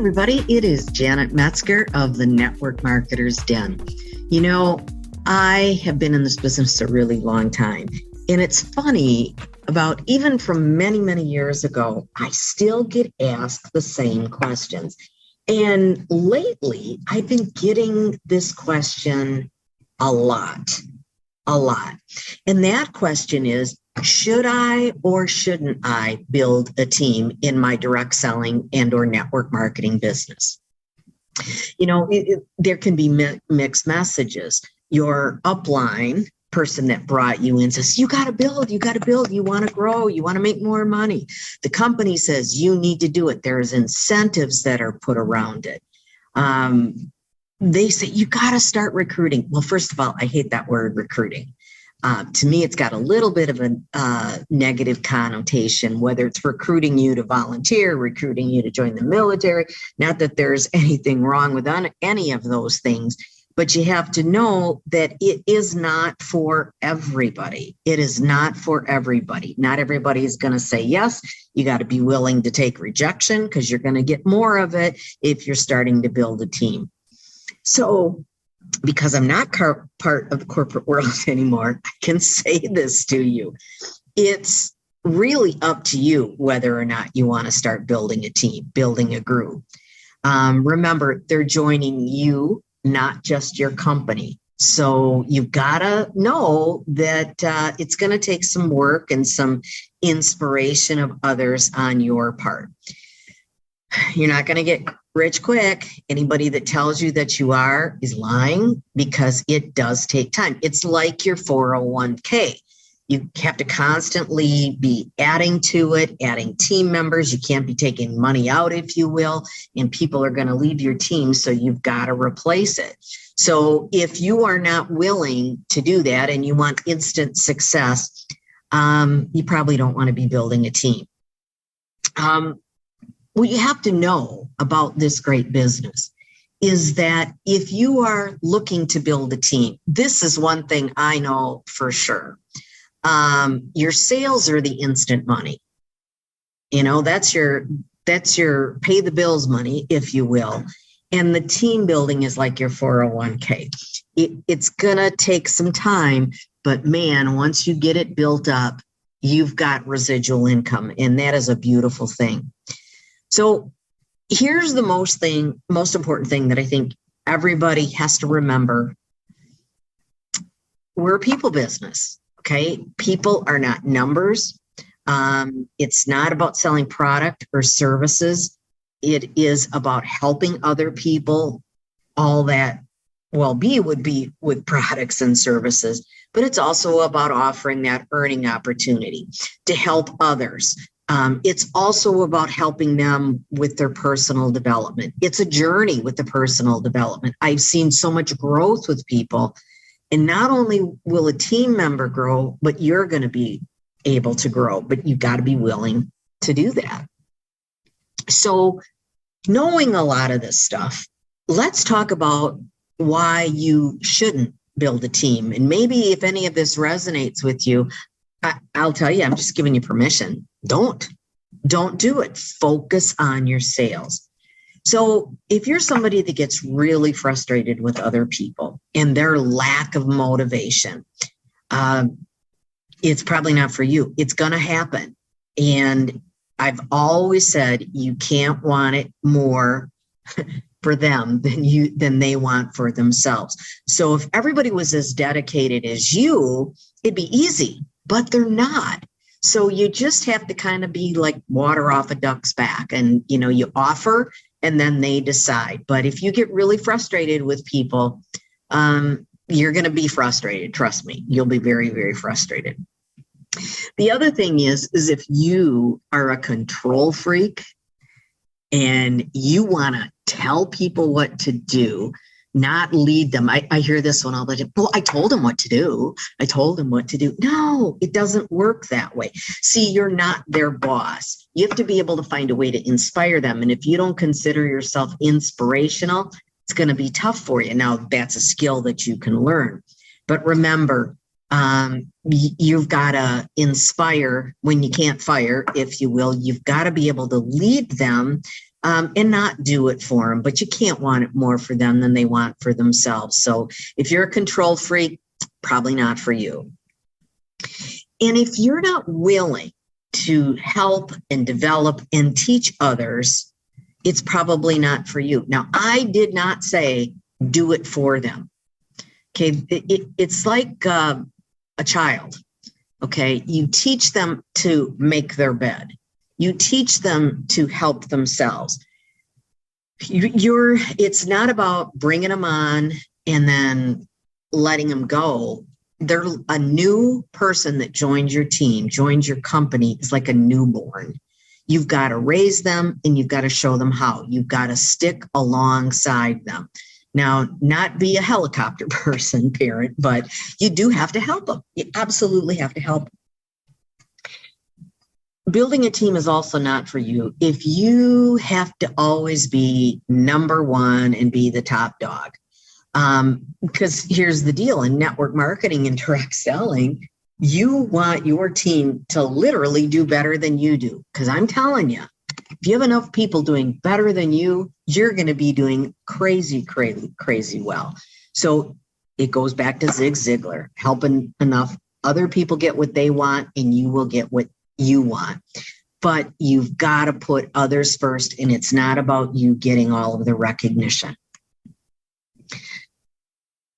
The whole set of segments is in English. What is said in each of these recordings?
everybody. It is Janet Metzger of the Network Marketer's Den. You know, I have been in this business a really long time, and it's funny about even from many, many years ago, I still get asked the same questions. And lately, I've been getting this question a lot. And that question is, should I or shouldn't I build a team in my direct selling and or network marketing business? You know, there can be mixed messages. Your upline person that brought you in says, you got to build, you want to grow, you want to make more money. The company says you need to do it. There's incentives that are put around it. They say you got to start recruiting. Well, first of all, I hate that word recruiting. To me, it's got a little bit of a negative connotation, whether it's recruiting you to volunteer, recruiting you to join the military. Not that there's anything wrong with any of those things, but you have to know that it is not for everybody. It is not for everybody. Not everybody is going to say yes. You got to be willing to take rejection because you're going to get more of it if you're starting to build a team. So, because I'm not part of the corporate world anymore, I can say this to you. It's really up to you whether or not you want to start building a team, building a group. Remember, they're joining you, not just your company. So you've got to know that it's going to take some work and some inspiration of others on your part. You're not going to get rich quick. Anybody that tells you that you are is lying, because it does take time. It's like your 401k. You have to constantly be adding to it, adding team members. You can't be taking money out, if you will, and people are going to leave your team. So you've got to replace it. So if you are not willing to do that and you want instant success, you probably don't want to be building a team. What you have to know about this great business is that if you are looking to build a team, this is one thing I know for sure. Your sales are the instant money. You know, that's your pay the bills money, if you will. And the team building is like your 401k. It's going to take some time, but man, once you get it built up, you've got residual income, and that is a beautiful thing. So here's the most important thing that I think everybody has to remember. We're a people business, okay? People are not numbers. It's not about selling product or services. It is about helping other people. All that well-being would be with products and services, but it's also about offering that earning opportunity to help others. It's also about helping them with their personal development. It's a journey with the personal development. I've seen so much growth with people, and not only will a team member grow, but you're going to be able to grow, but you've got to be willing to do that. So knowing a lot of this stuff, let's talk about why you shouldn't build a team. And maybe if any of this resonates with you, I'll tell you, I'm just giving you permission. Don't do it. Focus on your sales. So if you're somebody that gets really frustrated with other people and their lack of motivation, it's probably not for you. It's going to happen. And I've always said you can't want it more for them than they want for themselves. So if everybody was as dedicated as you, it'd be easy. But they're not. So you just have to kind of be like water off a duck's back, and, you know, you offer and then they decide. But if you get really frustrated with people, you're going to be frustrated. Trust me, you'll be very, very frustrated. The other thing is if you are a control freak and you want to tell people what to do, not lead them. I hear this one all the time. Well, I told him what to do. No, it doesn't work that way. See, you're not their boss. You have to be able to find a way to inspire them. And if you don't consider yourself inspirational, it's going to be tough for you. Now, that's a skill that you can learn. But remember, you've got to inspire when you can't fire, if you will. You've got to be able to lead them and not do it for them. But you can't want it more for them than they want for themselves. So if you're a control freak, probably not for you. And if you're not willing to help and develop and teach others, it's probably not for you. Now, I did not say do it for them. Okay, it's like a child. Okay, you teach them to make their bed. You teach them to help themselves. It's not about bringing them on and then letting them go. They're a new person that joins your team, joins your company. It's like a newborn. You've got to raise them and you've got to show them how. You've got to stick alongside them. Now, not be a helicopter person, parent, but you do have to help them. You absolutely have to help them. Building a team is also not for you if you have to always be number one and be the top dog. Because here's the deal, in network marketing and direct selling, you want your team to literally do better than you do. Because I'm telling you, if you have enough people doing better than you, you're going to be doing crazy, crazy, crazy well. So it goes back to Zig Ziglar, helping enough other people get what they want and you will get what you want. But you've got to put others first, and it's not about you getting all of the recognition.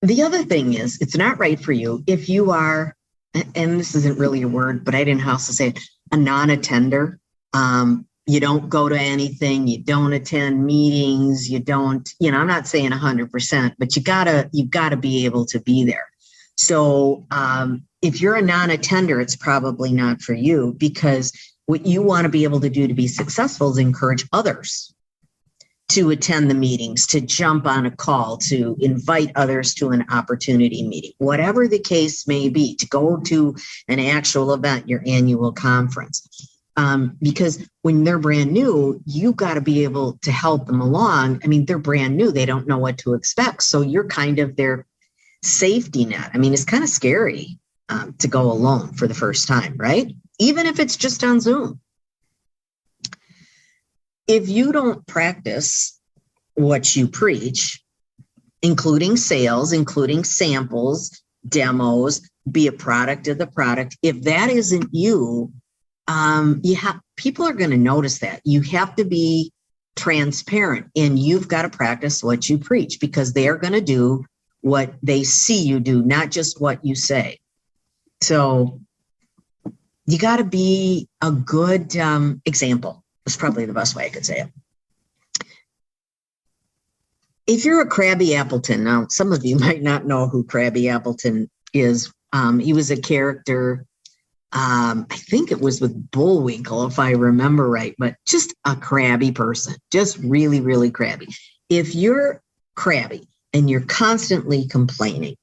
The other thing is, it's not right for you if you are, and this isn't really a word, but I didn't know how to say it, a non-attender. You don't go to anything, you don't attend meetings, you don't, I'm not saying 100%, but you've gotta be able to be there. So if you're a non-attender, it's probably not for you, because what you want to be able to do to be successful is encourage others to attend the meetings, to jump on a call, to invite others to an opportunity meeting, whatever the case may be, to go to an actual event, your annual conference. Because when they're brand new, you've got to be able to help them along. I mean, they're brand new. They don't know what to expect. So you're kind of their safety net. I mean, it's kind of scary to go alone for the first time, right? Even if it's just on Zoom. If you don't practice what you preach, including sales, including samples, demos, be a product of the product, if that isn't you, people are going to notice that. You have to be transparent, and you've got to practice what you preach, because they are going to do what they see you do, not just what you say. So you got to be a good example. That's probably the best way I could say it. If you're a Krabby Appleton, now some of you might not know who Krabby Appleton is. He was a character, I think it was with Bullwinkle, if I remember right, but just a crabby person, just really, really crabby. If you're crabby and you're constantly complaining,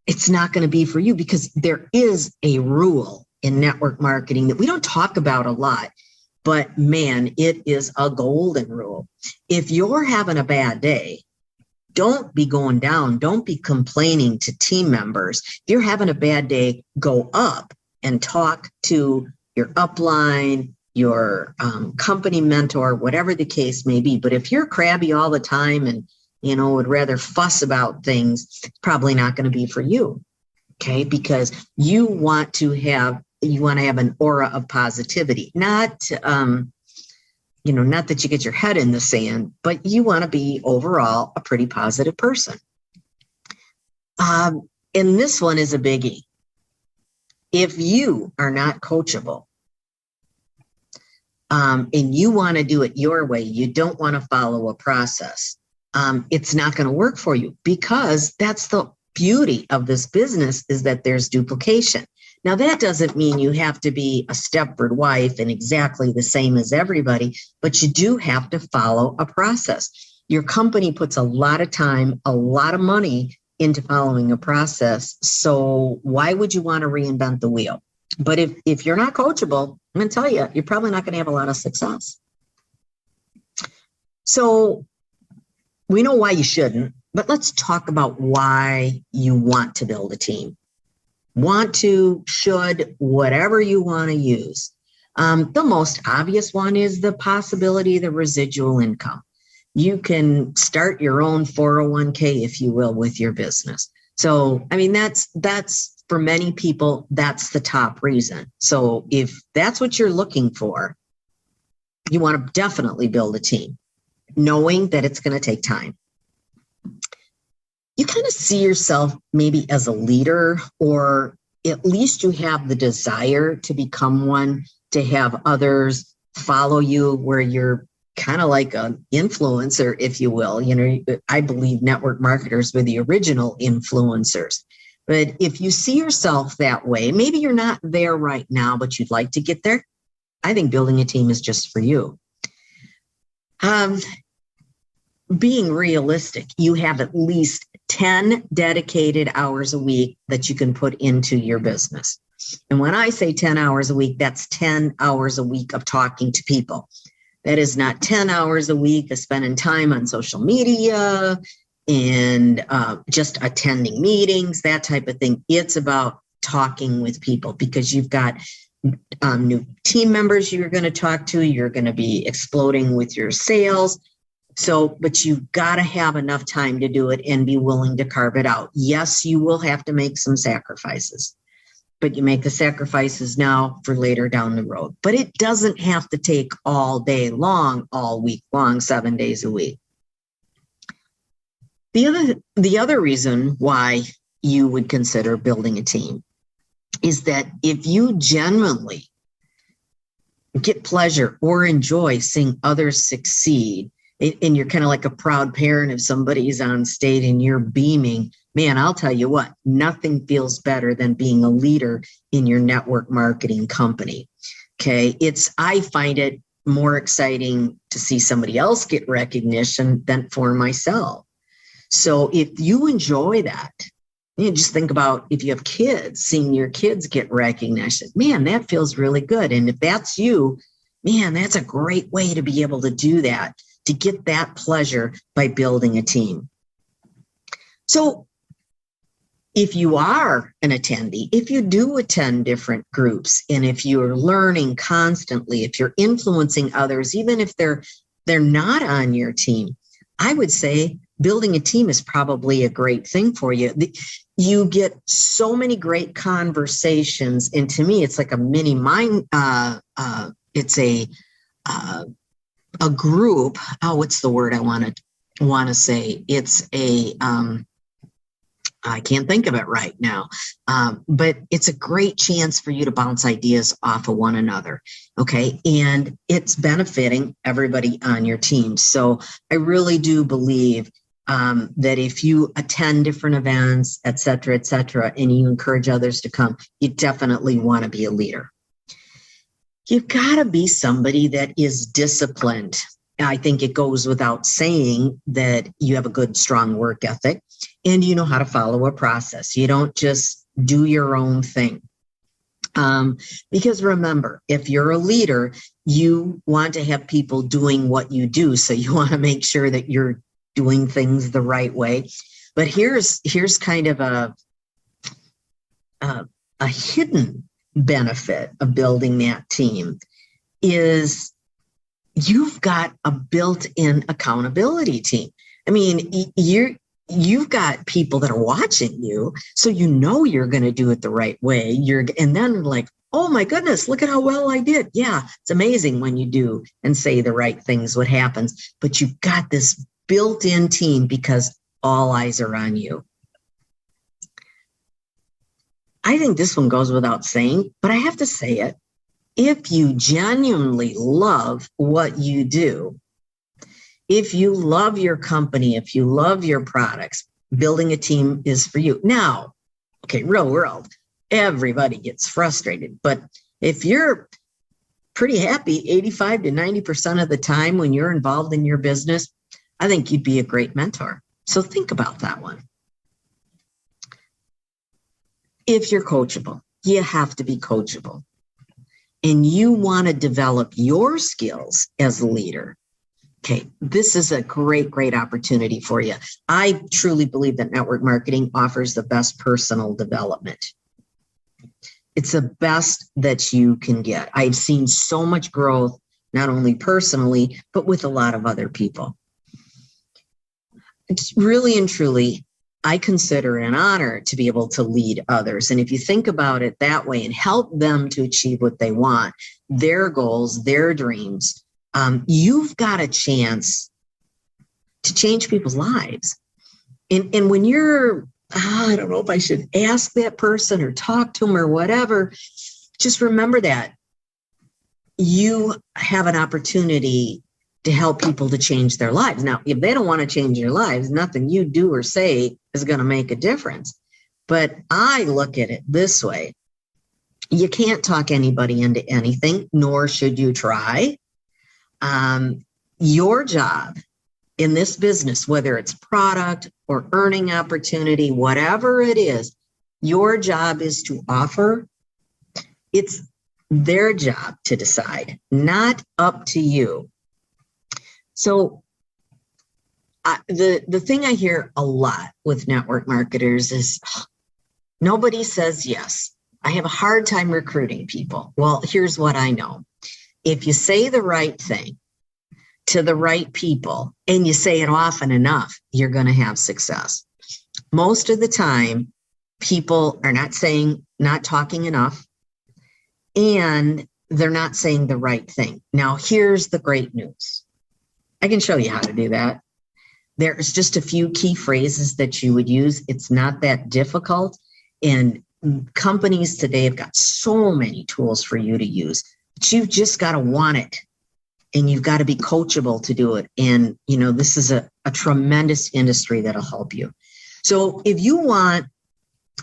it's not going to be for you, because there is a rule in network marketing that we don't talk about a lot. But man, it is a golden rule. If you're having a bad day, don't be going down. Don't be complaining to team members. If you're having a bad day, go up and talk to your upline, your company mentor, whatever the case may be. But if you're crabby all the time and, would rather fuss about things, it's probably not going to be for you. Okay. Because you want to have an aura of positivity, not that you get your head in the sand, but you want to be overall a pretty positive person. And this one is a biggie. If you are not coachable, and you want to do it your way, you don't want to follow a process, it's not going to work for you, because that's the beauty of this business, is that there's duplication. Now, that doesn't mean you have to be a Stepford wife and exactly the same as everybody, but you do have to follow a process. Your company puts a lot of time, a lot of money into following a process. So why would you want to reinvent the wheel? But if you're not coachable, I'm going to tell you, you're probably not going to have a lot of success. So we know why you shouldn't, but let's talk about why you want to build a team. Want to, should, whatever you want to use. The most obvious one is the possibility of the residual income. You can start your own 401k, if you will, with your business. So, I mean, that's for many people, that's the top reason. So if that's what you're looking for, you want to definitely build a team, knowing that it's going to take time. You kind of see yourself maybe as a leader, or at least you have the desire to become one, to have others follow you, where you're kind of like an influencer, if you will. You know, I believe network marketers were the original influencers. But if you see yourself that way, maybe you're not there right now, but you'd like to get there, I think building a team is just for you. Being realistic, you have at least 10 dedicated hours a week that you can put into your business. And when I say 10 hours a week, that's 10 hours a week of talking to people. That is not 10 hours a week of spending time on social media and just attending meetings, that type of thing. It's about talking with people, because you've got new team members you're going to talk to. You're going to be exploding with your sales. So, but you've got to have enough time to do it and be willing to carve it out. Yes, you will have to make some sacrifices, but you make the sacrifices now for later down the road. But it doesn't have to take all day long, all week long, 7 days a week. The other reason why you would consider building a team is that if you genuinely get pleasure or enjoy seeing others succeed, and you're kind of like a proud parent if somebody's on stage and you're beaming, man, I'll tell you what, nothing feels better than being a leader in your network marketing company. Okay. I find it more exciting to see somebody else get recognition than for myself. So if you enjoy that, you just think about if you have kids, seeing your kids get recognition, man, that feels really good. And if that's you, man, that's a great way to be able to do that, to get that pleasure by building a team. So if you are an attendee, if you do attend different groups, and if you're learning constantly, if you're influencing others, even if they're not on your team, I would say building a team is probably a great thing for you. You get so many great conversations. And to me, it's like a mini mind. It's a group. Oh, what's the word I want to say? It's a, I can't think of it right now, but it's a great chance for you to bounce ideas off of one another. Okay. And it's benefiting everybody on your team. So I really do believe that if you attend different events, et cetera, and you encourage others to come, you definitely want to be a leader. You've got to be somebody that is disciplined. I think it goes without saying that you have a good, strong work ethic and you know how to follow a process. You don't just do your own thing. Because remember, if you're a leader, you want to have people doing what you do. So you want to make sure that you're doing things the right way. But here's kind of a hidden benefit of building that team is you've got a built-in accountability team. I mean, you've got people that are watching you, so you know you're going to do it the right way. And then like, oh my goodness, look at how well I did. Yeah, it's amazing when you do and say the right things, what happens. But you've got this built-in team because all eyes are on you. I think this one goes without saying, but I have to say it. If you genuinely love what you do, if you love your company, if you love your products, building a team is for you. Now, okay, real world, everybody gets frustrated, but if you're pretty happy 85 to 90% of the time when you're involved in your business, I think you'd be a great mentor. So think about that one. If you're coachable, you have to be coachable. And you want to develop your skills as a leader. Okay, this is a great, great opportunity for you. I truly believe that network marketing offers the best personal development. It's the best that you can get. I've seen so much growth, not only personally, but with a lot of other people. It's really and truly, I consider it an honor to be able to lead others. And if you think about it that way and help them to achieve what they want, their goals, their dreams, you've got a chance to change people's lives. And when you're, I don't know if I should ask that person or talk to them or whatever, just remember that you have an opportunity to help people to change their lives. Now, if they don't want to change their lives, nothing you do or say is going to make a difference. But I look at it this way. You can't talk anybody into anything, nor should you try. Your job in this business, whether it's product or earning opportunity, whatever it is, your job is to offer. It's their job to decide, not up to you. So the thing I hear a lot with network marketers is nobody says yes. I have a hard time recruiting people. Well, here's what I know. If you say the right thing to the right people and you say it often enough, you're going to have success. Most of the time, people are not talking enough, and they're not saying the right thing. Now, here's the great news. I can show you how to do that. There's just a few key phrases that you would use. It's not that difficult. And companies today have got so many tools for you to use, but you've just got to want it. And you've got to be coachable to do it. And, this is a tremendous industry that'll help you. So if you want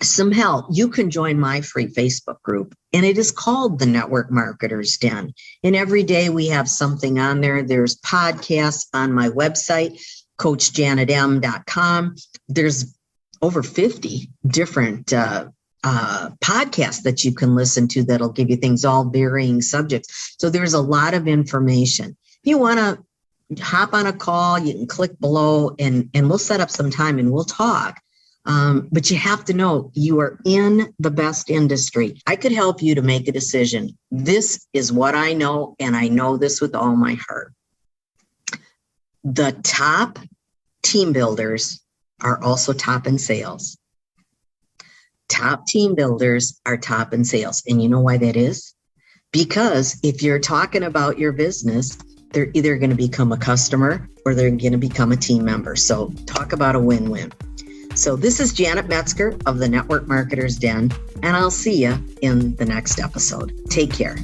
some help, you can join my free Facebook group, and it is called the Network Marketers Den. And every day we have something on there. There's podcasts on my website, coachjanetm.com. There's over 50 different podcasts that you can listen to that'll give you things, all varying subjects. So there's a lot of information. If you want to hop on a call, you can click below and we'll set up some time and we'll talk. But you have to know you are in the best industry. I could help you to make a decision. This is what I know, and I know this with all my heart. The top team builders are also top in sales. Top team builders are top in sales. And you know why that is? Because if you're talking about your business, they're either going to become a customer or they're going to become a team member. So talk about a win-win. So this is Janet Metzger of the Network Marketers Den, and I'll see you in the next episode. Take care.